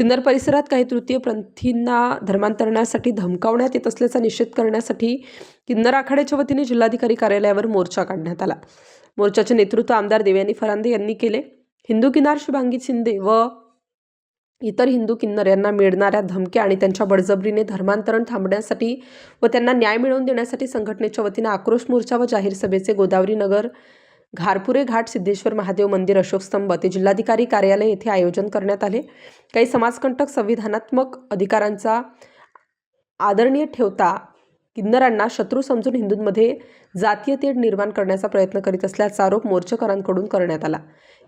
सिन्नर परिसरात काही तृतीयपंथींना धर्मांतरणासाठी धमकावण्यात येत असल्याचा निषेध करण्यासाठी किन्नर आखाड्याच्या वतीने जिल्हाधिकारी कार्यालयावर मोर्चा काढण्यात आला। मोर्चाचे नेतृत्व आमदार देवयानी फरांदे यांनी केले। हिंदू किन्नर शुभांगी शिंदे व इतर हिंदू किन्नर यांना मिळणाऱ्या धमक्या आणि त्यांच्या बळजबरीने धर्मांतरण थांबण्यासाठी व त्यांना न्याय मिळवून देण्यासाठी संघटनेच्या वतीने आक्रोश मोर्चा व जाहीर सभेचे गोदावरी नगर घारपुरे घाट सिद्धेश्वर महादेव मंदिर अशोक स्तंभ ते जिल्हाधिकारी कार्यालय येथे आयोजन करण्यात आले। काही समाजकंटक संविधानात्मक अधिकारांचा आदरणीय ठेवता किन्नरांना शत्रू समजून हिंदूंमध्ये जातीय तेढ निर्माण करण्याचा प्रयत्न करीत असल्याचा आरोप मोर्चेकरांकडून करण्यात आला।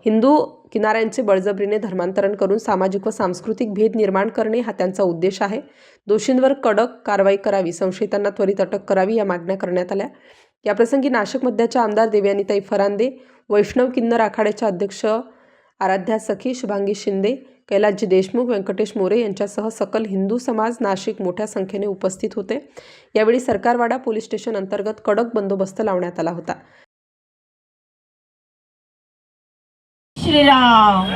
हिंदू किनाऱ्यांचे बळजबरीने धर्मांतरण करून सामाजिक व सांस्कृतिक भेद निर्माण करणे हा त्यांचा उद्देश आहे। दोषींवर कडक कारवाई करावी, संशयितांना त्वरित अटक करावी या मागण्या करण्यात आल्या। याप्रसंगी नाशिक मध्याच्या आमदार देवयानीताई फरांदे, वैष्णव किन्नर आखाड्याच्या अध्यक्ष आराध्या सखी, शुभांगी शिंदे, कैलासजी देशमुख, व्यंकटेश मोरे यांच्यासह सकल हिंदू समाज नाशिक मोठ्या संख्येने उपस्थित होते। यावेळी सरकारवाडा पोलीस स्टेशन अंतर्गत कडक बंदोबस्त लावण्यात आला होता। श्रीराम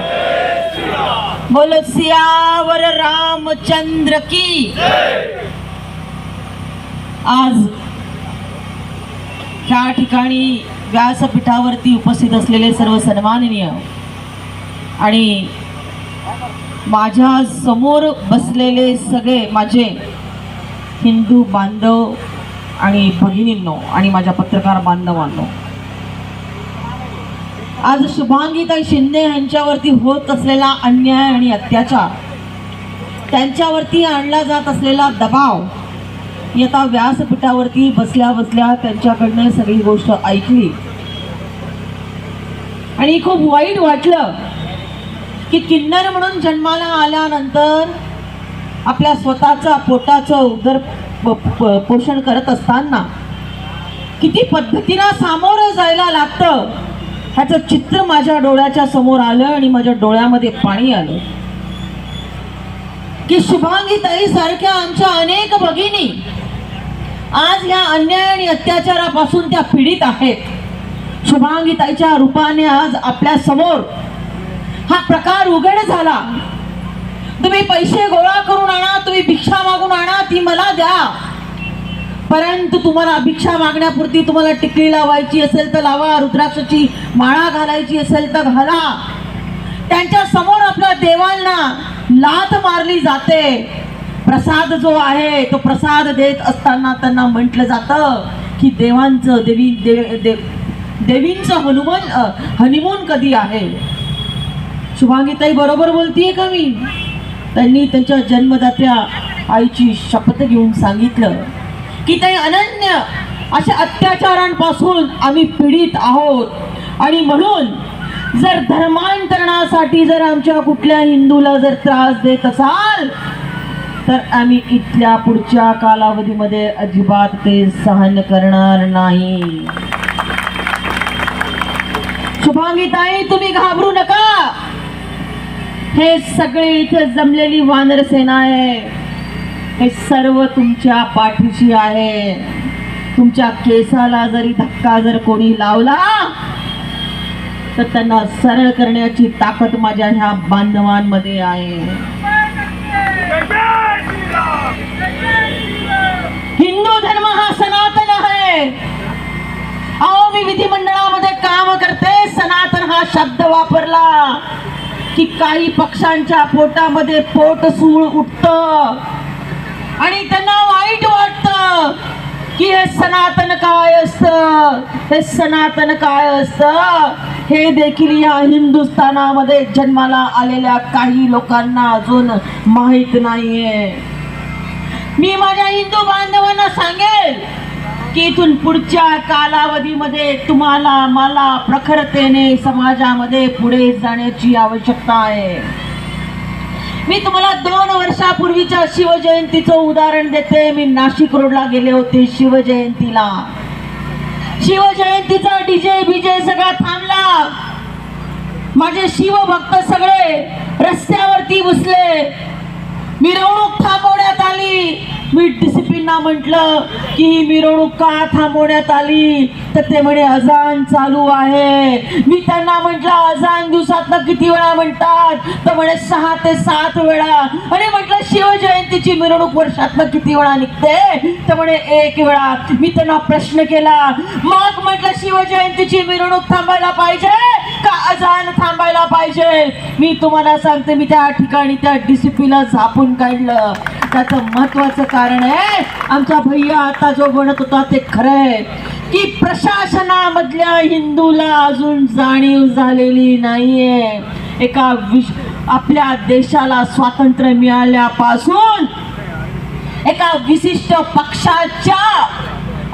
बोलो सियावर रामचंद्र की। आज या ठिकाणी व्यासपीठावरती उपस्थित असलेले सर्व सन्माननीय आणि माझ्या समोर बसलेले सगळे माझे हिंदू बांधव आणि भगिनींनो आणि माझ्या पत्रकार बांधवांनो, आज शुभांगीताई शिंदे यांच्यावरती होत असलेला अन्याय आणि अत्याचार, त्यांच्यावरती आणला जात असलेला दबाव, आता व्यासपीठावरती बसल्या बसल्या त्यांच्याकडनं सगळी गोष्ट ऐकली आणि खूप वाईट वाटलं की किन्नर म्हणून जन्माला आल्यानंतर आपल्या स्वतःचा पोटाचं उदर पोषण करत असताना किती पद्धतीनं सामोरं जायला लागतं ह्याचं चित्र माझ्या डोळ्याच्या समोर आलं आणि माझ्या डोळ्यामध्ये पाणी आलं की शुभांगीताई सारख्या आमच्या अनेक भगिनी आज या अन्याय आणि अत्याचारापासून त्या पीडित आहेत। शुभांगीताईच्या रूपाने आज आपल्या समोर हा प्रकार उघड झाला। तुम्ही पैसे गोळा करून आणा, तुम्ही भिक्षा मागून आणा, ती मला द्या, परंतु तुम्हाला भिक्षा मागण्यापुरती तुम्हाला टिकली लावायची असेल तर लावा, रुद्राक्षाची माळा घालायची असेल तर घाला। त्यांच्या समोर आपल्या देवांना लाथ मारली जाते। प्रसाद जो आहे तो प्रसाद देत असताना त्यांना म्हटलं जातं की देवांचं देवींचं हनीमून कधी आहे। शुभांगीताई बरोबर बोलतीये का मी? त्यांनी त्यांच्या जन्मदात्या आईची शपथ घेऊन सांगितलं की ते अनन्य अशा अत्याचारांपासून आम्ही पीडित आहोत आणि म्हणून जर धर्मांतरणासाठी जर आमच्या कुठल्या हिंदूला जर त्रास देत असाल तर आम्ही इथल्या पुढच्या कालावधीमध्ये अजिबात ते सहन करणार नाही। शुभांगीताई तुम्ही घाबरू नका, हे सगळे इथे जमलेली वानर सेना आहे, हे सर्व तुमच्या पाठीशी आहे। तुमच्या केसाला जरी धक्का जर कोणी लावला तर त्यांना सरळ करण्याची ताकद माझ्या ह्या बांधवांमध्ये आहे। हिंदू धर्म हा सनातन आहे। अहो मी विधिमंडळामध्ये काम करते, सनातन हा शब्द वापरला की काही पक्षांच्या पोटामध्ये पोटसूळ उठतं आणि त्यांना वाईट वाटतं की हे सनातन काय असतं, हे सनातन काय असतं हे देखील या हिंदुस्थानामध्ये जन्माला आलेल्या काही लोकांना अजून माहित नाहीये। मी माझ्या हिंदू बांधवांना सांगेल की इथून पुढच्या कालावधीमध्ये तुम्हाला मला प्रखरतेने समाजामध्ये पुढे जाण्याची आवश्यकता आहे। मी तुम्हाला 2 वर्षापूर्वीच्या शिवजयंतीचं उदाहरण देते। मी नाशिक रोडला गेले होते शिवजयंतीला। शिवजयंतीचा डीजे बीजे सगळा थांबला, माझे शिवभक्त सगळे रस्त्यावरती बसले, मिरवणूक थांबवण्यात आली, मी डिसिप्लिनना म्हटलं की ही मिरवणूक का थांबवण्यात आली, तर ते म्हणे अजान चालू आहे. मी त्यांना म्हटलं अजान दिवसातनं किती वेळा म्हणतात, तर म्हणे 6 ते 7 वेळा. आणि म्हटलं शिवजयंतीची मिरवणूक वर्षातनं किती वेळा निघते, तर म्हणे 1 वेळा. मी त्यांना प्रश्न केला, मग म्हटलं शिवजयंतीची मिरवणूक थांबायला पाहिजे का अजान थांबायला पाहिजे? मी तुम्हाला सांगते, मी त्या ठिकाणी त्या डिसिप्लिनला झापून काढलं. त्याचं महत्वाचं कारण आहे, आमचा भैया आता जो म्हणत होता ते खरंय की प्रशासनामधल्या हिंदूला अजून जाणीव झालेली नाहीये. आपल्या देशाला स्वातंत्र्य मिळाल्यापासून एका विशिष्ट पक्षाच्या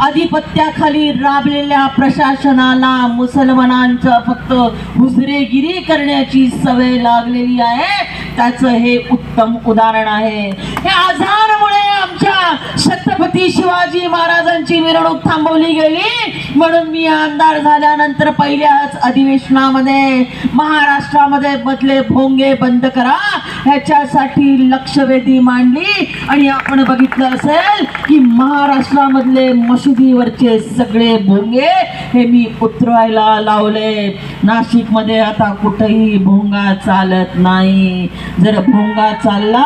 अधिपत्याखाली राबलेल्या प्रशासनाला मुसलमानांचं फक्त हुजरेगिरी करण्याची सवय लागलेली आहे. त्याचं हे उत्तम उदाहरण आहे. हे अजानमुळे आमच्या छत्रपती शिवाजी महाराजांची मिरवणूक थांबवली गेली. म्हणून मी आमदार झाल्यानंतर पहिल्याच अधिवेशनामध्ये महाराष्ट्रामध्ये मधले भोंगे बंद करा ह्याच्यासाठी लक्षवेधी मांडली. आणि आपण बघितलं असेल की महाराष्ट्रामधले मशिदीवरचे सगळे भोंगे हे मी उतरवायला लावले. नाशिकमध्ये आता कुठेही भोंगा चालत नाही. जर भोंगा चालला,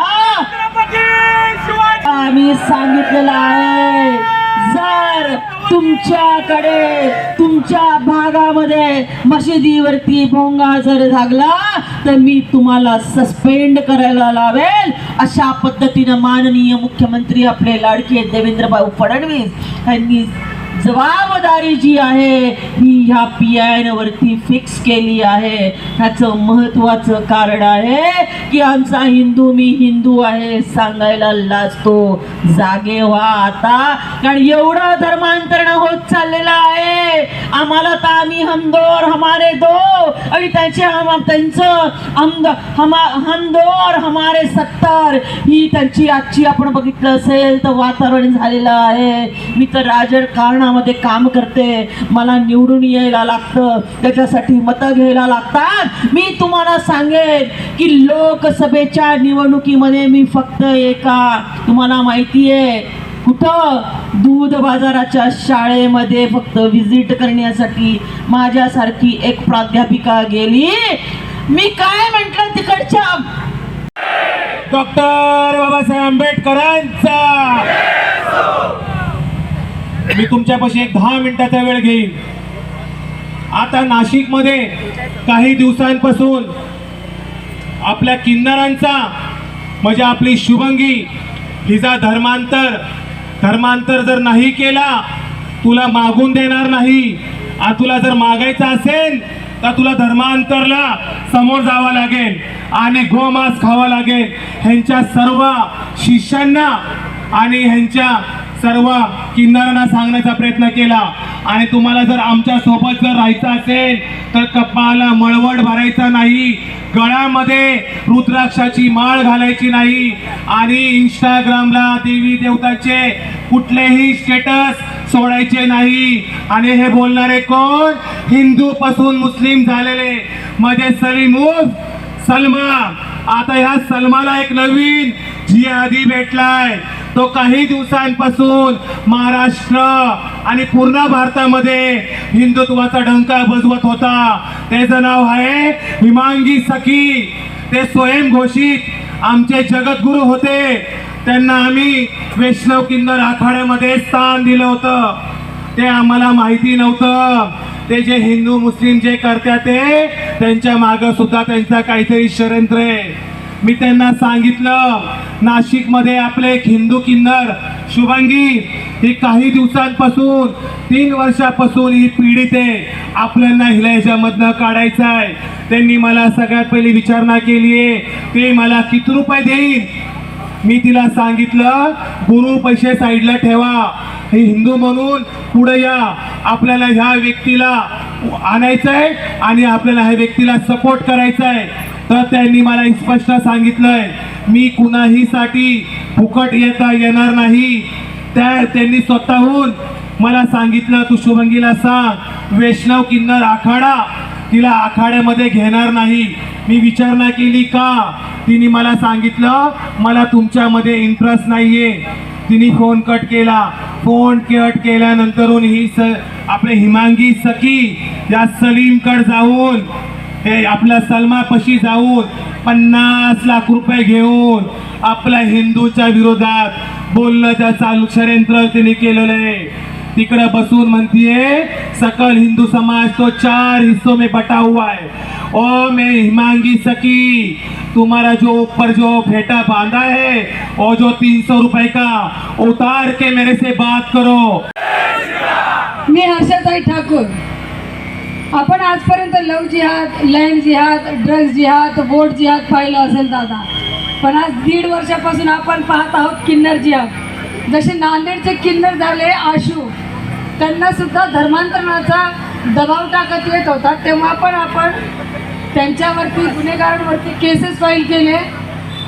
आम्ही सांगितलेलं आहे, जर तुमच्याकडे तुमच्या भागामध्ये मशिदीवरती भोंगा जर लागला तर मी तुम्हाला सस्पेंड करायला लावेल. अशा पद्धतीनं माननीय मुख्यमंत्री आपले लाडके देवेंद्रभाऊ फडणवीस यांनी जबाबदारी जी आहे ही ह्या PIN वरती फिक्स केली आहे. ह्याचं महत्वाचं कारण आहे की आमचा हिंदू मी हिंदू आहे सांगायला लाजतो. जागे व्हा आता, कारण एवढं धर्मांतरण होत चाललेलं आहे. आम्हाला तर आम्ही हमदोर हमारे दो आणि त्यांचं हमदोर हमारे 70 ही त्यांची आजची आपण बघितलं असेल तर वातावरण झालेलं आहे. मी तर राजकारणामध्ये काम करते, मला निवडून यायला लागतं, त्याच्यासाठी मतं घ्यायला लागतात. मी तुम्हाला सांगेन की लोकसभेच्या निवडणुकीमध्ये मी फक्त तुम्हाला माहिती आहे कुठं, दूध बाजाराच्या शाळेमध्ये फक्त व्हिजिट करण्यासाठी माझ्यासारखी एक प्राध्यापिका गेली. मी काय म्हटलं तिकडच्या डॉक्टर बाबासाहेब आंबेडकरांचा. मी तुमच्यापाशी एक 10 मिनिटाचा वेळ घेईन. आता नाशिकमध्ये काही दिवसांपासून आपल्या किन्नरांचा म्हणजे आपली शुभंगी हिचा धर्मांतर जर नाही केला तुला मागून देणार नाही. आणि तुला जर मागायचं असेल तर तुला धर्मांतरला समोर जावं लागेल आणि गोमांस खावं लागेल. ह्यांच्या सर्व शिष्यांना आणि ह्यांच्या सर्व किन्नरांना सांगण्याचा प्रयत्न केला. आणि तुम्हाला जर आमच्या सोबत जर राहायचं असेल तर कपाळाला मळवट भरायचा नाही, गळ्यामध्ये रुद्राक्षाची माळ घालायची नाही आणि इंस्टाग्रामला देवी देवताचे कुठलेही स्टेटस सोडायचे नाही. आणि हे बोलणारे कोण? हिंदू पासून मुस्लिम झालेले मध्ये सलमा. आता ह्या सलमाला एक नवीन जिहादी भेटलाय. तो काही दिवसांपासून महाराष्ट्र आणि पूर्ण भारतामध्ये हिंदुत्वाचा डंका बजवत होता. त्याचं नाव आहे हिमांगी सखी. ते स्वयंघोषित आमचे जगद्गुरू होते. त्यांना आम्ही वैष्णव किन्नर आखाड्यामध्ये स्थान दिलं होतं. ते आम्हाला माहिती नव्हतं. ते जे हिंदू मुस्लिम जे करतात ते त्यांच्या मागं सुद्धा त्यांचा काहीतरी षडयंत्र आहे. मी त्यांना सांगितलं, नाशिकमध्ये आपले एक हिंदू किन्नर शुभंगी ही काही दिवसांपासून 3 वर्षापासून ही पीडित आहे. आपल्याला हिला ह्याच्यामधनं काढायचं आहे. त्यांनी मला सगळ्यात पहिली विचारणा केली आहे, ते मला किती रुपये देईल. मी तिला सांगितलं, गुरु पैसे साईडला ठेवा, हे हिंदू म्हणून पुढे या, आपल्याला ह्या व्यक्तीला आणायचं आहे आणि आपल्याला ह्या व्यक्तीला सपोर्ट करायचा आहे. तर त्यांनी मला स्पष्ट सांगितलंय, मी कुणाहीसाठी फुकट येणार नाही. त्यांनी स्वतःहून मला सांगितलं, तू शुभंगीला सांग वैष्णव किन्नर आखाडा तिला आखाड्यामध्ये घेणार नाही. मी विचारणा केली का? तिने मला सांगितलं, मला तुमच्यामध्ये इंटरेस्ट नाहीये. तिने फोन कट केला. फोन कट केल्यानंतरून आपले हिमांगी सखी या सलीमकडे जाऊन हे आपल्या सलमापाशी जाऊन 50 लाख रुपये घेऊन आपल्या हिंदूच्या विरोधात बोलण्याचं चालू षड्यंत्र तिने केलेलं आहे. तिकडे बसून म्हणतीये सकल हिंदू समाज तो 4 हिस्सों में बटा हुआ है. ओ मैं हिमांगी सखी, तुम्हारा जो ऊपर जो फेटा बांधा है और जो 300 रुपए का उतार के मेरे से बात करो. मी हर्षताई ठाकूर. आपण आजपर्यंत लव जिहाद, लँड जिहाद, ड्रग्ज जिहाद, वोट जिहाद पाहिलं असेल दादा, पण आज 1.5 वर्षापासून आपण पाहत आहोत किन्नर जिहाद. जसे नांदेडचे किन्नर झाले आशू, त्यांना सुद्धा धर्मांतरणाचा दबाव टाकत येत होता, तेव्हा पण आपण त्यांच्यावरती गुन्हेगारांवरती केसेस फाईल केले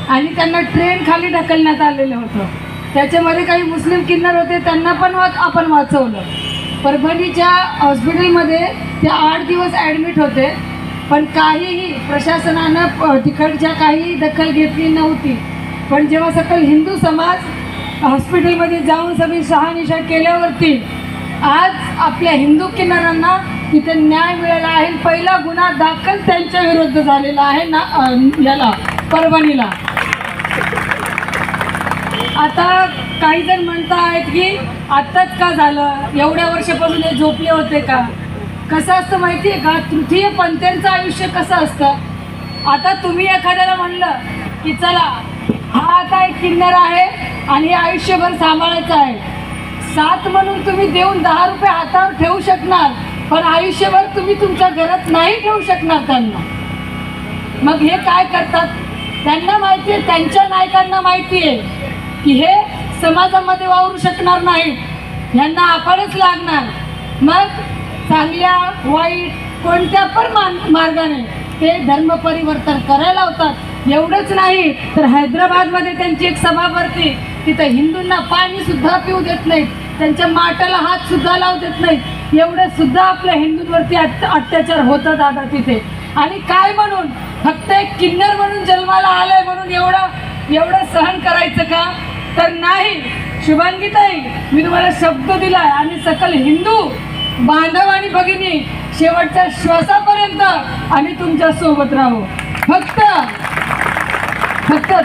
आणि त्यांना ट्रेन खाली ढकलण्यात आलेलं होतं. त्याच्यामध्ये काही मुस्लिम किन्नर होते, त्यांना पण आपण वाचवलं. परभणीच्या हॉस्पिटलमध्ये ते 8 दिवस ॲडमिट होते, पण काहीही प्रशासनानं तिकडच्या काही दखल घेतली नव्हती. पण जेव्हा सकल हिंदू समाज हॉस्पिटलमध्ये जाऊन सगळी शहानिशा केल्यावरती आज आपल्या हिंदू किन्नरांना तिथे न्याय मिळाला आहे. पहिला गुन्हा दाखल त्यांच्या विरुद्ध झालेला आहे ना याला परभणीला. आता काही जण म्हणत आहेत की आत्ताच का झालं, एवढ्या वर्षापासून हे झोपले होते का. कसं असतं माहिती आहे का, तृतीय पंथांचं आयुष्य कसं असतं. आता तुम्ही एखाद्याला म्हणलं की चला हा आता एक किन्नर आहे आणि हे आयुष्यभर सांभाळायचं आहे, 7 म्हणून तुम्ही देऊन 10 रुपये हातावर ठेवू शकणार, पण आयुष्यभर तुम्ही तुमच्या घरात नाही ठेवू शकणार त्यांना. मग हे काय करतात, त्यांना माहिती आहे, त्यांच्या नायकांना माहिती आहे की हे समाजामध्ये वावरू शकणार नाहीत, यांना आपणच लागणार. मग चांगल्या वाईट कोणत्या पण मार्गाने ते धर्म परिवर्तन करायला होतात. एवढंच नाही तर हैदराबादमध्ये त्यांची एक सभा भरती, तिथं हिंदूंना पाणी सुद्धा पिऊ देत नाहीत, त्यांच्या माटाला हात सुद्धा लावू देत नाहीत. एवढं सुद्धा आपल्या हिंदूंवरती अत्याचार होतं दादा तिथे. आणि काय म्हणून, फक्त एक किन्नर म्हणून जन्माला आलाय म्हणून एवढं सहन करायचं का. तर नाही शुभांगीताई, मी तुम्हाला शब्द दिलाय आणि सकल हिंदू बांधव आणि भगिनी शेवटच्या श्वासापर्यंत आम्ही तुमच्या सोबत राहू. फक्त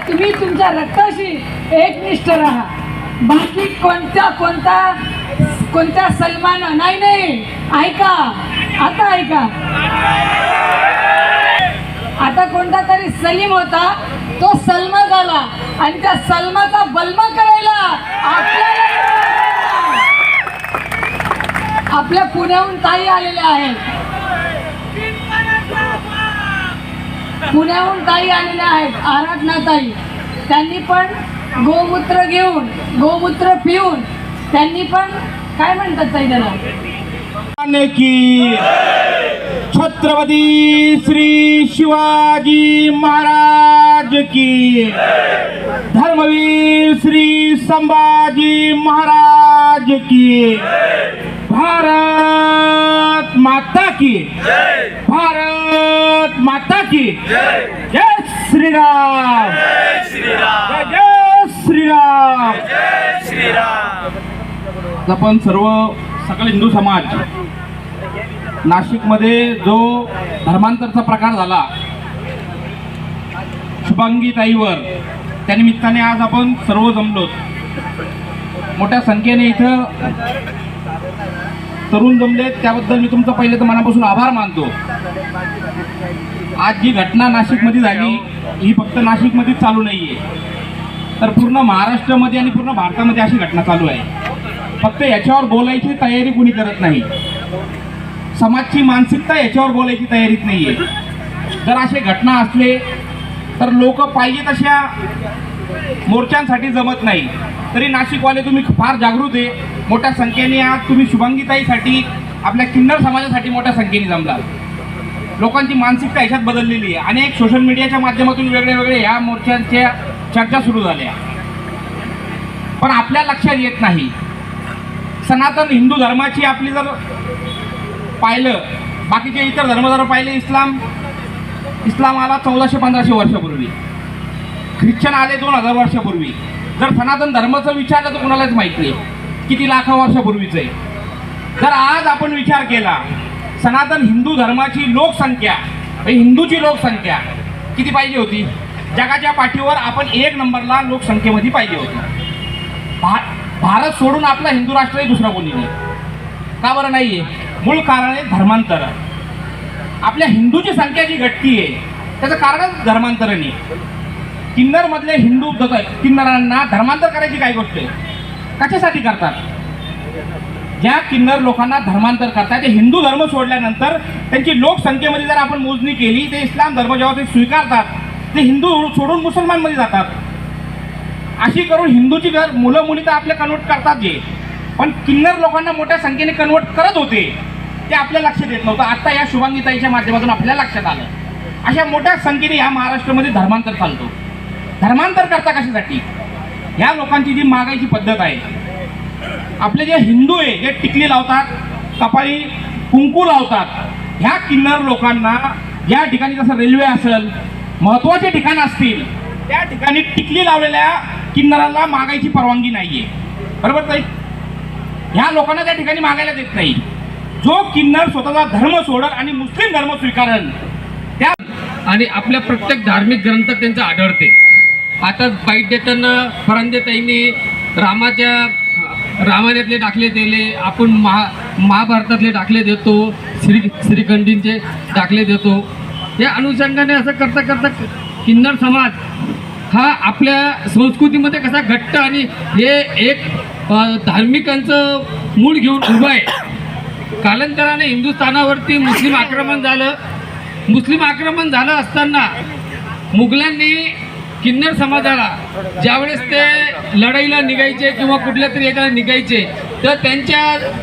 तुम्ही तुमच्या रक्ताशी एकनिष्ठ राहा. बाकी कोणत्या सलमान नाही. ऐका, आता ऐका, आता कोणता तरी सलीम होता, तो सलमा झाला आणि त्या सलमाचा बलमा करायला आपल्या पुण्याहून ताई आलेल्या आहेत. आराधना ताई, त्यांनी पण गोमूत्र पिऊन त्यांनी पण काय म्हणतात ताई त्याला की छत्रपती श्री शिवाजी महाराज की, धर्मवीर श्री संभाजी महाराज की, भारत माता की, भारत माता की जय श्रीराम, जय श्रीराम. आपण सकल हिंदू समाज नाशिकमध्ये जो धर्मांतरचा प्रकार झाला शुभांगी ताईवर, त्यानिमित्ताने आज आपण सर्व जमलो. मोठ्या संख्येने इथं तरुण जमलेत, त्याबद्दल मी तुमचा पहिले तर मनापासून आभार मानतो. आज जी घटना नाशिकमध्ये झाली ही फक्त नाशिकमध्येच चालू नाहीये, तर पूर्ण महाराष्ट्रामध्ये आणि पूर्ण भारतामध्ये अशी घटना चालू आहे. फक्त याच्यावर बोलायची तयारी कुणी करत नाही. समाजची मानसिकता याच्यावर बोलायची तयारीत नाहीये. जर असे घटना असले तर लोक पाहिजे तशा मोर्चांसाठी जमत नाही. तरी नाशिकवाले तुम्ही फार जागृत आहे. मोठ्या संख्येने आज तुम्ही शुभांगीताईसाठी, आपल्या किन्नर समाजासाठी मोठ्या संख्येने जमला. लोकांची मानसिकता याच्यात बदललेली आहे. अनेक सोशल मीडियाच्या माध्यमातून वेगळे ह्या मोर्चांच्या चर्चा सुरू झाल्या, पण आपल्या लक्षात येत नाही. सनातन हिंदू धर्माची आपली जर पाहिलं, बाकीचे इतर धर्म जर पाहिले, इस्लाम आला 1400-1500 वर्षापूर्वी, ख्रिश्चन आले 2000 वर्षापूर्वी. जर सनातन धर्माचा विचारलं तर कोणालाच माहिती आहे किती लाखो वर्षापूर्वीचं आहे. जर आज आपण विचार केला सनातन हिंदू धर्माची लोकसंख्या, हिंदूची लोकसंख्या किती पाहिजे होती? जगाच्या पाठीवर आपण 1 नंबरला लोकसंख्येमध्ये पाहिजे होती. भारत सोडून आपला हिंदू राष्ट्रही दुसरा कोणी नाही. का बरं नाही आहे? मूळ कारण आहे धर्मांतर. आपल्या हिंदूची संख्या जी घटती आहे त्याचं कारणच धर्मांतरणी. किन्नरमधले हिंदू किन्नरांना धर्मांतर करायची काय गोष्ट आहे? कशासाठी करतात? ज्या किन्नर लोकांना धर्मांतर करतात ते हिंदू धर्म सोडल्यानंतर त्यांची लोकसंख्येमध्ये जर आपण मोजणी केली ते इस्लाम धर्म जेव्हा ते स्वीकारतात ते हिंदू सोडून मुसलमानमध्ये जातात. अशी करून हिंदूची मुलं मुली तर आपले कन्वर्ट करतात जे, पण किन्नर लोकांना मोठ्या संख्येने कन्वर्ट करत होते ते आपल्या लक्षात येत नव्हतं. आता या शुभांगीताईच्या माध्यमातून आपल्याला लक्षात आलं. अशा मोठ्या संख्येने या महाराष्ट्रामध्ये धर्मांतर चालतो. धर्मांतर करता कशासाठी? ह्या लोकांची जी मागायची पद्धत आहे, आपले जे हिंदू आहे जे टिकली लावतात, कपाळी कुंकू लावतात, ह्या किन्नर लोकांना या ठिकाणी जसं रेल्वे असेल महत्त्वाचे ठिकाण असतील त्या ठिकाणी टिकली लावलेल्या किन्नरांना मागायची परवानगी नाही आहे. बरोबर ताई? ह्या लोकांना त्या ठिकाणी मागायला देत नाही. जो किन्नर स्वतःचा धर्म सोडल आणि मुस्लिम धर्म स्वीकारल त्या आणि आपल्या प्रत्येक धार्मिक ग्रंथात त्यांचं आढळते. आता बाईट देताना फरांदेताईंनी रामायणातले दाखले दिले, आपण महाभारतातले दाखले देतो, श्रीखंडींचे दाखले देतो. या अनुषंगाने असं करता करता किन्नर समाज हा आपल्या संस्कृतीमध्ये कसा घट्ट आणि हे एक धार्मिकांचं मूळ घेऊन उभं आहे. कालांतराने हिंदुस्थानावरती मुस्लिम आक्रमण झालं असताना मुघलांनी किन्नर समाजाला ज्यावेळेस ते लढाईला निघायचे किंवा कुठल्या तरी एका निघायचे तर त्यांच्या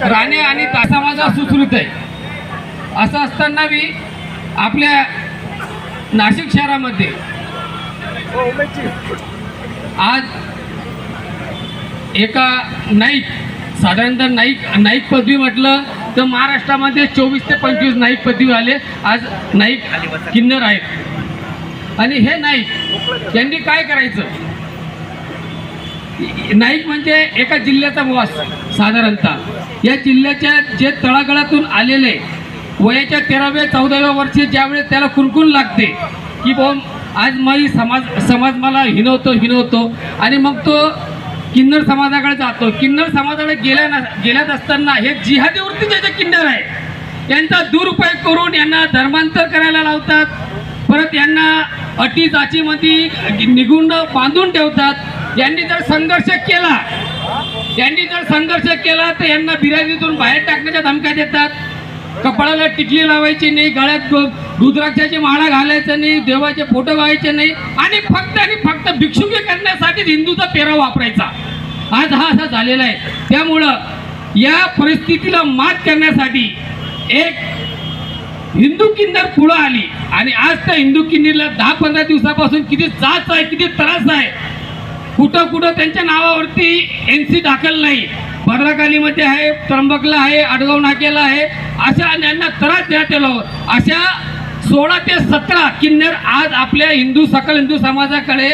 राणे आणि समाजा सुश्रुत आहे. असं असताना बी आपल्या नाशिक शहरामध्ये आज एका नाईक, साधारणतः नाईक पदवी म्हटलं तर महाराष्ट्रामध्ये 24 ते 25 नाईक पदवी आले. आज नाईक किन्नर आहेत. आणि हे नाईक यांनी काय करायचं? नाईक म्हणजे एका जिल्ह्याचा बॉस. साधारणतः या जिल्ह्याच्या जे तळागाळातून आलेले वयाच्या 13व्या 14व्या वर्षी ज्यावेळेस त्याला कुणकुण लागते की बॉ आज माझी समाज मला हिनवतो आणि मग तो किन्नर समाजाकडे जातो. किन्नर समाजाकडे गेल्यात असताना हे जिहादी वृत्तीचे जे किन्नर आहे यांचा दुरुपयोग करून यांना धर्मांतर करायला लावतात. परत यांना अटी जाचीमध्ये निघून बांधून ठेवतात. यांनी जर संघर्ष केला तर यांना बिरादरीतून बाहेर टाकण्याच्या धमक्या देतात. कपाळाला टिकली लावायची नाही, गळ्यात रुद्राक्षाची माळा घालायचं नाही, देवाचे फोटो व्हायचे नाही आणि फक्त भिक्षुकी करण्यासाठी हिंदूचा पेरा वापरायचा. आज हा असा झालेला आहे. त्यामुळं या परिस्थितीला मात करण्यासाठी एक हिंदू किन्नर पुढं आली आणि आज त्या हिंदू किन्नरला 10-15 दिवसापासून किती जाच आहे, किती त्रास आहे. कुठं त्यांच्या नावावरती NC दाखल नाही. भद्रकालीमध्ये आहे, त्र्यंबकला आहे, आडगाव नाक्याला आहे. अशा यांना त्रास देण्यात आला. अशा 16 ते 17 किन्नर आज आपल्या सकल हिंदू समाजाकडे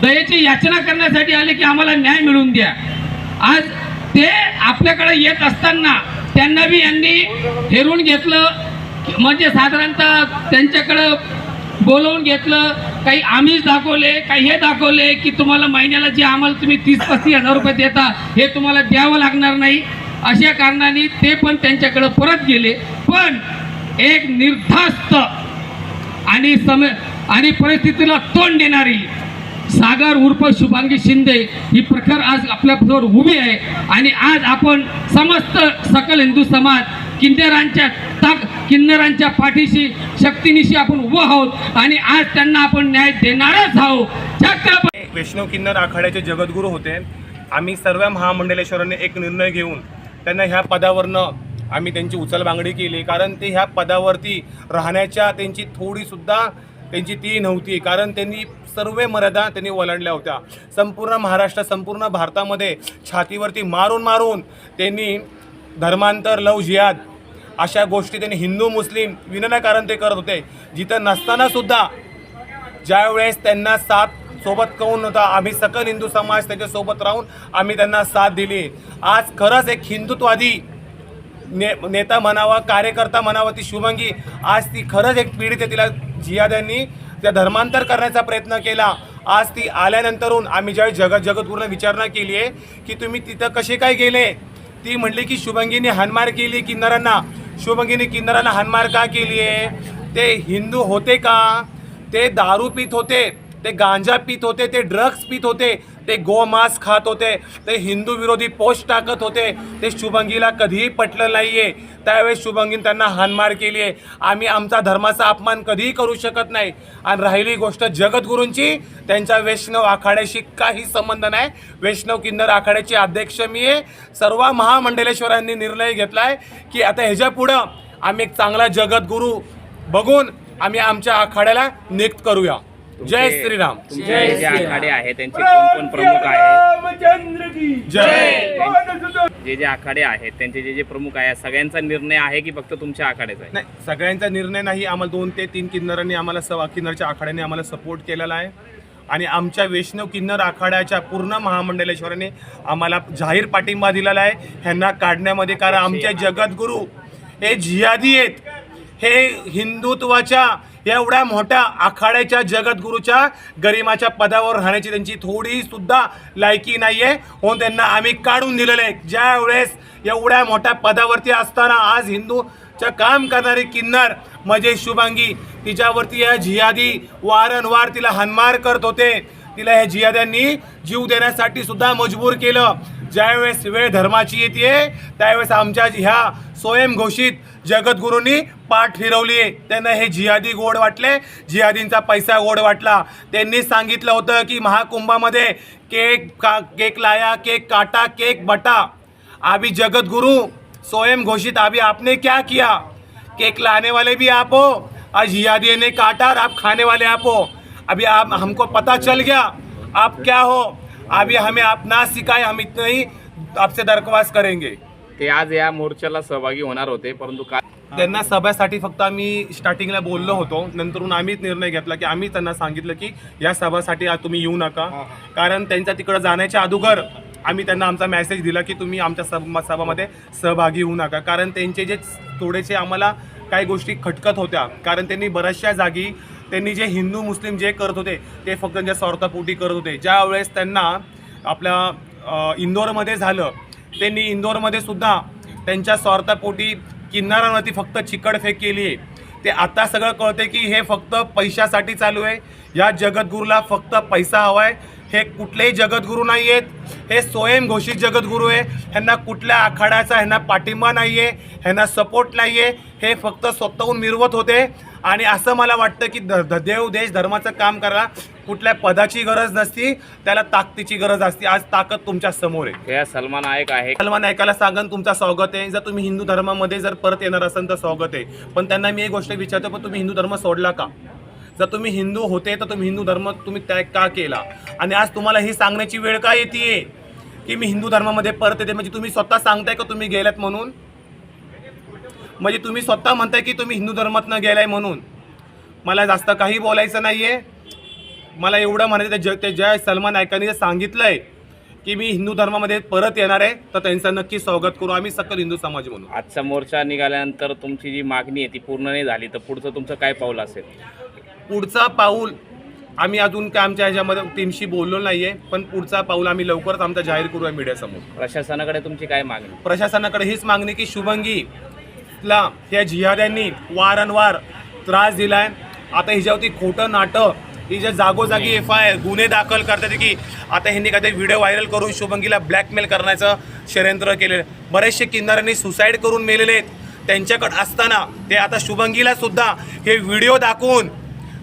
दयेची याचना करण्यासाठी आले की आम्हाला न्याय मिळवून द्या. आज ते आपल्याकडे येत असताना त्यांना बी यांनी हेरून घेतलं. म्हणजे साधारणतः त्यांच्याकडं बोलवून घेतलं. काही आमिष दाखवले, काही हे दाखवले की तुम्हाला महिन्याला जे आम्हाला तुम्ही 30-35 हजार रुपये देता हे तुम्हाला द्यावं लागणार नाही. अशा कारणाने ते पण त्यांच्याकडे परत गेले. पण एक निर्धास्त आणि परिस्थितीला तोंड देणारी सागर उर्फ शुभांगी शिंदे ही प्रखर आज आपल्यासमोर उभी आहे. आणि आज आपण समस्त सकल हिंदू समाज किन्नरांच्या पाठीशी शक्तीनिशी आपण उभं आहोत आणि आज त्यांना आपण न्याय देणारच आहोत. वैष्णव किन्नर आखाड्याचे जगद्गुरू होते. आम्ही सर्व महामंडलेश्वरांनी एक निर्णय घेऊन त्यांना ह्या पदावरनं आम्ही त्यांची उचलबांगडी केली. कारण ते ह्या पदावरती राहण्याच्या त्यांची थोडीसुद्धा त्यांची ती नव्हती. कारण त्यांनी सर्व मर्यादा त्यांनी ओलांडल्या होत्या. संपूर्ण महाराष्ट्र, संपूर्ण भारतामध्ये छातीवरती मारून त्यांनी धर्मांतर, लव जिहाद अशा गोष्टी त्यांनी हिंदू मुस्लिम विनाकारण ते करत होते. जिथं नसताना सुद्धा ज्यावेळेस त्यांना 7 सोबत कोण होता, आम्ही सकल हिंदू समाज त्याच्यासोबत राहून आम्ही त्यांना साथ दिली. आज खरंच एक हिंदुत्ववादी नेता म्हणावा, कार्यकर्ता म्हणावा ती शुभंगी, आज ती खरंच एक पीडित आहे. तिला जिहाद्यांनी त्या धर्मांतर करण्याचा प्रयत्न केला. आज ती आल्यानंतरून आम्ही ज्यावेळी जगद्गुरूंना विचारणा केली आहे की तुम्ही तिथं कसे काय गेले, ती म्हटली की शुभंगीने हाणमार केली किन्नरांना. शुभंगीने किन्नरांना हाणमार का केली आहे? ते हिंदू होते का? ते दारू पित होते, ते गांजा पित होते, ते ड्रग्स पित होते, ते गोमांस खात होते, ते हिंदू विरोधी पोस्ट टाकत होते. ते शुभंगीला कधीही पटलं नाहीये. त्यावेळेस शुभंगीने त्यांना हाणमार केली आहे. आम्ही आमचा धर्माचा अपमान कधीही करू शकत नाही. आणि राहिली गोष्ट जगद्गुरूंची, त्यांच्या वैष्णव आखाड्याशी काही संबंध नाही. वैष्णव किन्नर आखाड्याचे अध्यक्ष मी आहे. सर्व महामंडलेश्वरांनी निर्णय घेतलाय की आता ह्याच्या पुढं आम्ही एक चांगला जगद्गुरू बघून आम्ही आमच्या आखाड्याला नियुक्त करूया. जय श्रीराम. तुमचे जे आखाडे आहेत त्यांचे कोण कोण प्रमुख आहेत? जय. जे आखाडे आहेत त्यांचे जे प्रमुख आहेत सगळ्यांचा निर्णय आहे की फक्त तुमच्या आखाड्याचा आहे? नाही, सगळ्यांचा निर्णय नाही. आम्हाला 2 ते 3 किन्नरांनी आम्हाला किन्नरच्या आखाड्याने आम्हाला सपोर्ट केलेला आहे. आणि आमच्या वैष्णव किन्नर आखाड्याच्या पूर्ण महामंडलेश्वरांनी आम्हाला जाहीर पाठिंबा दिलेला आहे ह्यांना काढण्यामध्ये. कारण आमचे जगद्गुरू हे जिहादी आहेत. हे हिंदुत्वाच्या एवढ्या मोठ्या आखाड्याच्या जगद्गुरूच्या गरिमाच्या पदावर राहण्याची त्यांची थोडी सुद्धा लायकी नाही आहे. म्हणून त्यांना आम्ही काढून दिलेलं आहे. ज्या वेळेस एवढ्या मोठ्या पदावरती असताना आज हिंदूचं काम करणारी किन्नर म्हणजे शुभांगी, तिच्यावरती या जिहादी वारंवार तिला हाणमार करत होते. तिला ह्या जिहाद्यांनी जीव देण्यासाठी सुद्धा मजबूर केलं. ज्यावेळेस वेळ धर्माची येते त्यावेळेस आमच्या ह्या स्वयंघोषित जगद्गुरूंनी पाठ फिरवली. त्यांना हे जिहादी गोड वाटले, जिहादींचा पैसा गोड वाटला. त्यांनी सांगितलं होतं की महाकुंभामध्ये केक लाया, केक काटा, केक बटा. अभी जगद्गुरु स्वयंघोषित अभी आपने क्या किया? केक लाने वाले भी आप हो, आज जिहादी ने काटा और आप खाने वाले आप हो. अभी आप हमको पता चल गया आप क्या हो. अभी हमें आप ना सिखाए, हम इतना ही आपसे दरख्वास्त करेंगे. ते आज या मोर्चाला सहभागी होणार होते परंतु त्यांना सभेसाठी फक्त आम्ही स्टार्टिंगला बोललो होतो. नंतरून आम्हीच निर्णय घेतला की आम्ही त्यांना सांगितलं की या सभासाठी आज तुम्ही येऊ नका. कारण त्यांच्या तिकडं जाण्याच्या अगोदर आम्ही त्यांना आमचा मेसेज दिला की तुम्ही आमच्या सभामध्ये सहभागी होऊ नका. कारण त्यांचे जे थोडेसे आम्हाला काही गोष्टी खटकत होत्या. कारण त्यांनी बऱ्याचशा जागी त्यांनी जे हिंदू मुस्लिम जे करत होते ते फक्त त्यांच्या स्वार्थापोटी करत होते. ज्या वेळेस त्यांना आपल्या इंदोरमध्ये झालं, त्यांनी इंदोरमध्ये सुद्धा त्यांच्या स्वार्थापोटी किन्नरांवरती फक्त चिकटफेक केली आहे. ते आता सगळं कळते की हे फक्त पैशासाठी चालू आहे. या जगद्गुरूला फक्त पैसा हवा आहे. हे कुठलेही जगद्गुरू नाही आहेत, हे स्वयंघोषित जगद्गुरू आहे. ह्यांना कुठल्या आखाड्याचा ह्यांना पाठिंबा नाही आहे, ह्यांना सपोर्ट नाही आहे. हे फक्त स्वतःहून मिरवत होते. आणि असं मला वाटतं की देव देश धर्माचं काम करायला कुठल्या पदाची गरज नसती, त्याला ताकदीची गरज असते. आज ताकद तुमच्या समोर आहे. हे सलमान नायक आहे. सलमान नायकाला सांगन तुमचं स्वागत आहे. जर तुम्ही हिंदू धर्मामध्ये जर परत येणार असाल तर स्वागत आहे. पण त्यांना मी एक गोष्ट विचारतो, पण तुम्ही हिंदू धर्म सोडला का? जर तुम्ही हिंदू होते तर तुम्ही हिंदू धर्म तुम्ही त्याग का केला? आणि आज तुम्हाला ही सांगण्याची वेळ का येते की मी हिंदू धर्मामध्ये परत येते? म्हणजे तुम्ही स्वतः सांगताय का तुम्ही गेलात म्हणून? म्हणजे तुम्ही स्वतः म्हणताय की तुम्ही हिंदू धर्मातनं गेलाय म्हणून? मला जास्त काही बोलायचं नाही आहे. मला एवढं म्हणायचं ते ज्या सलमान नायकांनी सांगितलंय की मी हिंदू धर्मामध्ये परत येणार आहे तर त्यांचं नक्की स्वागत करू आम्ही सकल हिंदू समाज म्हणून. आजचा मोर्चा निघाल्यानंतर तुमची जी मागणी आहे ती पूर्ण नाही झाली तर पुढचं तुमचं काय पाऊल असेल? पुढचा पाऊल आम्ही अजून काय आमच्या ह्याच्यामध्ये टीमशी बोललो नाही आहे. पण पुढचा पाऊल आम्ही लवकरच आमचा जाहीर करूया मीडियासमोर. प्रशासनाकडे तुमची काय मागणी? प्रशासनाकडे हीच मागणी की शुभंगीला ह्या जिहाद्यांनी वारंवार त्रास दिलाय. आता हिच्यावरती खोटं नाटक, ही जे जागोजागी FIR गुन्हे दाखल करतात की आता ह्यांनी काहीतरी व्हिडिओ व्हायरल करून शुभंगीला ब्लॅकमेल करण्याचं षडयंत्र केलेलं. बरेचसे किन्नरांनी सुसाईड करून मेलेले आहेत. त्यांच्याकडे असताना ते आता शुभंगीला सुद्धा हे व्हिडिओ दाखवून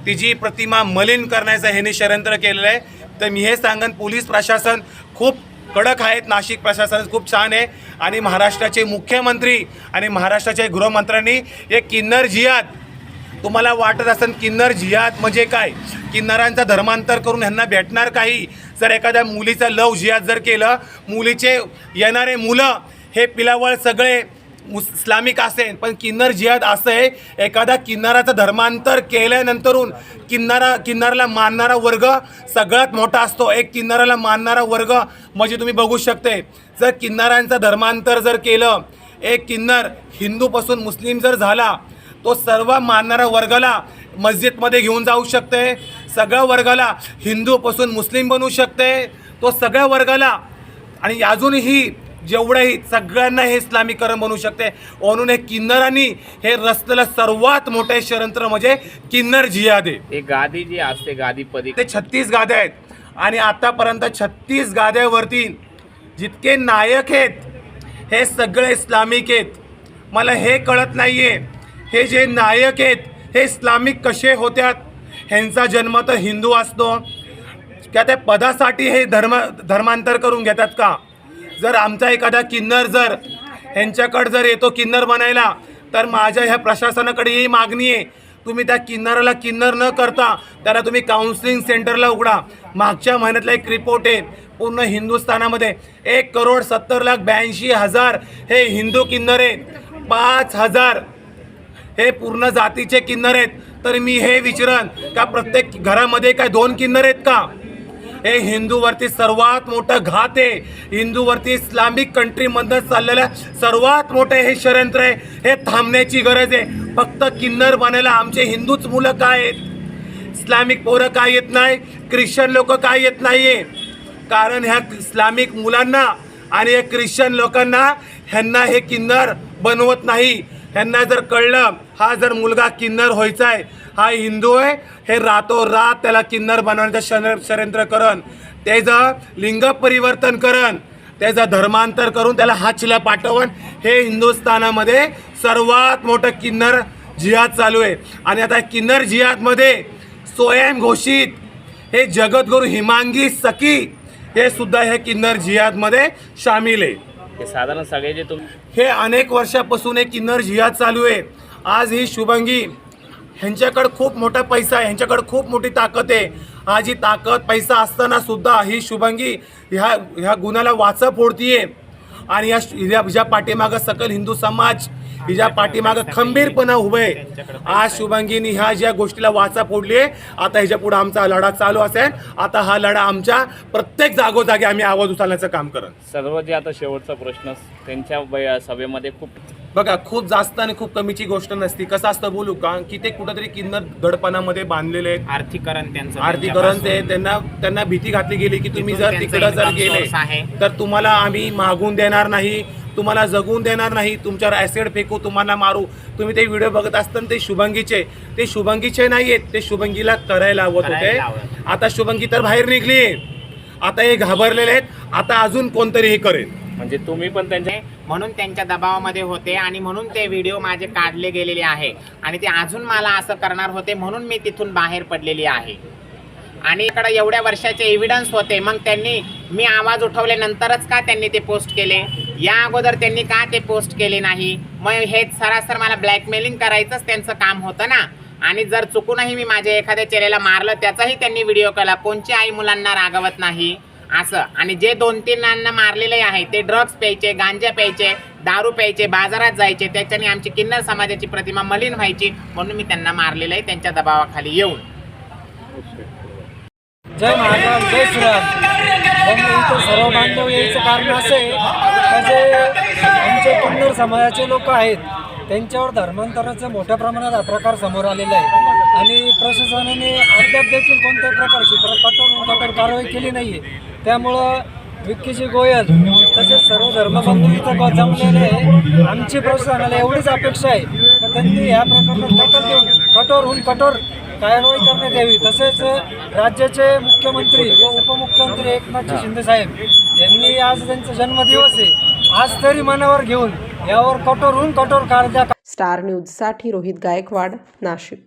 तिची प्रतिमा मलिन करण्याचं ह्यांनी षडयंत्र केलेलं आहे. तर मी हे सांगन पोलीस प्रशासन खूप कडक आहेत, नाशिक प्रशासन खूप छान आहे. आणि महाराष्ट्राचे मुख्यमंत्री आणि महाराष्ट्राच्या गृहमंत्र्यांनी एक किन्नर जिहाद, तुम्हाला वाटत असेल किन्नर जिहाद म्हणजे काय, किन्नरांचं धर्मांतर करून ह्यांना भेटणार काही? जर एखाद्या मुलीचं लव जिहाद जर केलं, मुलीचे येणारे मुलं हे पिलावळ सगळे इस्लामिक असेल, पण किन्नर जिहाद असं आहे, एखादा किन्नराचं धर्मांतर केल्यानंतरून किन्नराला मानणारा वर्ग सगळ्यात मोठा असतो. एक किन्नराला मानणारा वर्ग म्हणजे तुम्ही बघू शकते, जर किन्नरांचं धर्मांतर जर केलं, एक किन्नर हिंदूपासून मुस्लिम जर झाला, तो सर्व मानणाऱ्या वर्गाला मस्जिदमध्ये घेऊन जाऊ शकते, सगळ्या वर्गाला हिंदूपासून मुस्लिम बनवू शकते, तो सगळ्या वर्गाला आणि अजूनही जेवढंही सगळ्यांना हे इस्लामीकरण बनवू शकते. म्हणून हे किन्नरांनी हे रचलेलं सर्वात मोठे षडयंत्र म्हणजे किन्नर जिहाद आहे. हे गादी जी असते गादीपदी ते 36 गाद्या आहेत आणि आतापर्यंत 36 गाद्यावरती जितके नायक आहेत हे सगळे इस्लामिक आहेत. मला हे कळत नाही आहे, हे जे नायक आहेत हे इस्लामिक कसे होत्यात. ह्यांचा जन्म तर हिंदू असतो का त्या पदासाठी हे धर्मांतर करून घेतात का. जर आमचा एखादा किन्नर जर ह्यांच्याकडे जर येतो किन्नर बनायला, तर माझ्या ह्या प्रशासनाकडे ही मागणी आहे, तुम्ही त्या किन्नराला किन्नर न करता त्याला तुम्ही काउन्सिलिंग सेंटरला उघडा. मागच्या महिन्यातला एक रिपोर्ट आहे, पूर्ण हिंदुस्थानामध्ये 1,70,82,000 हे हिंदू किन्नर आहेत, 5,000 हे पूर्ण जातीचे किन्नर आहेत. तर मी हे विचारन का प्रत्येक घरामध्ये काय 2 किन्नर आहेत का. हे हिंदूवरती सर्वात मोठं घात आहे. हिंदूवरती इस्लामिक कंट्रीमधनं चाललेलं सर्वात मोठं हे षडयंत्र आहे. हे थांबण्याची गरज आहे. फक्त किन्नर बनायला आमचे हिंदूच मुलं काय आहेत, इस्लामिक पोरं काय येत नाही, ख्रिश्चन लोक काय येत नाही आहे. कारण ह्या इस्लामिक मुलांना आणि या ख्रिश्चन लोकांना ह्यांना हे किन्नर बनवत नाही. ह्यांना जर कळलं हा जर मुलगा किन्नर व्हायचा आहे, हा हिंदू आहे, हे रातोरात त्याला किन्नर बनवण्याचं षडयंत्र करण, त्याचं लिंग परिवर्तन करण, त्याचं धर्मांतर करून त्याला हातशिला पाठवण. हे हिंदुस्थानामध्ये सर्वात मोठं किन्नर जिहाद चालू आहे. आणि आता किन्नर जिहादमध्ये स्वयं घोषित हे जगद्गुरू हिमांगी सखी हे सुद्धा हे किन्नर जिहादमध्ये सामील आहे. हे साधारण सगळे जे तुम्ही हे अनेक वर्षापासून हे किन्नर जिहाद चालू आहे. आज ही शुभंगी ह्यांच्याकडे खूप मोठा पैसा आहे, ह्यांच्याकडे खूप मोठी ताकद आहे. आज ही ताकद पैसा असताना सुद्धा ही शुभंगी ह्या गुन्ह्याला वाचा फोडतीये. आणि हिच्या पाठीमागं सकल हिंदू समाज हिच्या पाठीमागं खंबीरपणा उभं आहे. आज शुभंगीनी ह्या ज्या गोष्टीला वाचा फोडली आहे, आता ह्याच्या पुढे आमचा लढा चालू असेल. आता हा लढा आमच्या प्रत्येक जागोजागी आम्ही आवाज उचलण्याचं काम करत. सर्व जे आता शेवटचा प्रश्न त्यांच्या सभेमध्ये बघा, खूप जास्त आणि खूप कमीची गोष्ट नसती. कसं असतं बोलू का, की ते कुठंतरी किन्नर दडपणामध्ये बांधलेले आहेत. आर्थिकरण ते त्यांना भीती घातली गेली की तुम्ही जर तिकडं जर गेले तर तुम्हाला आम्ही मागून देणार नाही, तुम्हाला जगून देणार नाही, तुमच्यावर ॲसिड फेकू, तुम्हाला मारू. तुम्ही ते व्हिडिओ बघत असताना ते शुभंगीचे नाही आहेत, ते शुभंगीला करायला हवत होते. आता शुभंगी तर बाहेर निघली, आता हे घाबरलेले आहेत. आता अजून कोणतरी हे करेल. म्हणजे तुम्ही पण त्यांच्या म्हणून त्यांच्या दबावामध्ये होते आणि म्हणून ते व्हिडिओ माझे काढले गेलेले आहे आणि ते अजून मला असं करणार होते, म्हणून मी तिथून बाहेर पडलेली आहे. आणि इकडे एवढ्या वर्षाचे एव्हिडन्स होते, मग त्यांनी मी आवाज उठवल्यानंतरच का त्यांनी ते पोस्ट केले, या अगोदर त्यांनी का ते पोस्ट केले नाही. मग हे सरासर मला ब्लॅकमेलिंग करायचंच त्यांचं काम होतं ना. आणि जर चुकूनही मी माझ्या एखाद्या चेहऱ्याला मारलं त्याचाही त्यांनी व्हिडिओ केला. कोणची आई मुलांना रागवत नाही असं. आणि जे 2-3 जणांना मारलेले आहे ते ड्रग्स प्यायचे, गांजा प्यायचे, दारू प्यायचे, बाजारात जायचे, त्याच्याने आमची किन्नर समाजाची प्रतिमा मलिन व्हायची, म्हणून मी त्यांना मारलेलं आहे त्यांच्या दबावाखाली येऊन. जय महाकाल, जय श्रीराम. इथं सर्व बांधव यायचं कारण असं आहे की जे आमचे किन्नर समाजाचे लोक आहेत त्यांच्यावर धर्मांतराचं मोठ्या प्रमाणात हा प्रकार समोर आलेला आहे आणि प्रशासनाने अद्याप देखील कोणत्याही प्रकारची कठोर कारवाई केली नाही आहे. त्यामुळं विक्कीजी गोयल तसेच सर्व धर्मबंधू इथं जमलेले आहे. आमची प्रशासनाला एवढीच अपेक्षा आहे की त्यांनी या प्रकरणात दखल घेऊन कठोरहून कठोर कारवाई करण्यात यावी. तसेच राज्याचे मुख्यमंत्री व उपमुख्यमंत्री एकनाथ शिंदे साहेब यांनी आज त्यांचा जन्मदिवस आहे, आज तरी मनावर घेऊन यावर कठोरहून कठोर कायदा. स्टार न्यूजसाठी रोहित गायकवाड, नाशिक.